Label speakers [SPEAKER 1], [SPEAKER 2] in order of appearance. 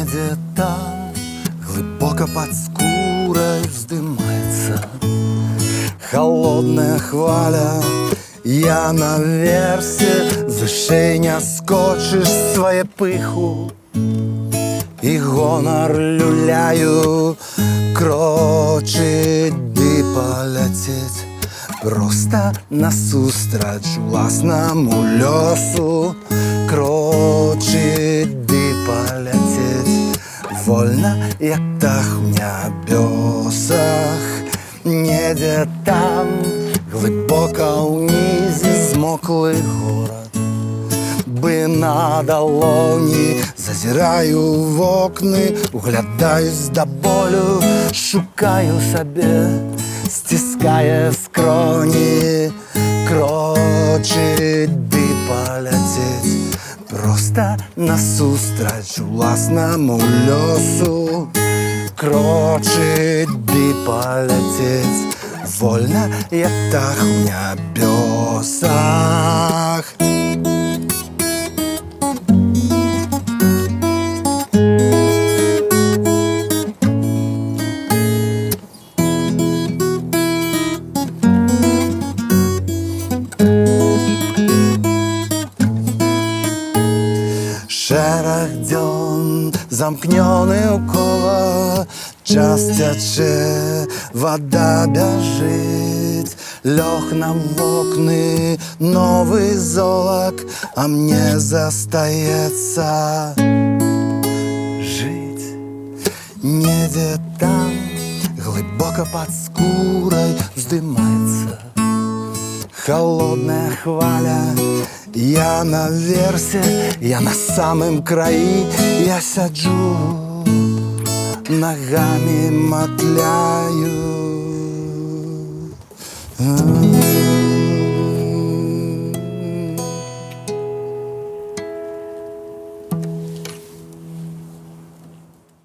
[SPEAKER 1] Где там, глубоко под скурой, вздымается холодная хваля. Я наверсе, выше не скочиш своє пиху, і гонор люляю, крочить ди полететь просто насустрач власному льосу, крочить ди полететь вольно, як птах в небесах. Неде там, глибоко унизі, змоклий город, би на долоні зазираю в окни, углядаюсь до болю, шукаю себе, стискає скроні, крочить ди полететь просто насустрач власному льосу, крочить ди полететь вольно, як птах в небесах. Шерах дён, замкнёный уколо, час тече, вода бежит, лег нам в окны новый золок, а мне застається жить. Неде там, глубоко под скурой, вздымается холодная хваля. Я наверсе, я на самом краї, я сяджу, ногами мотляю.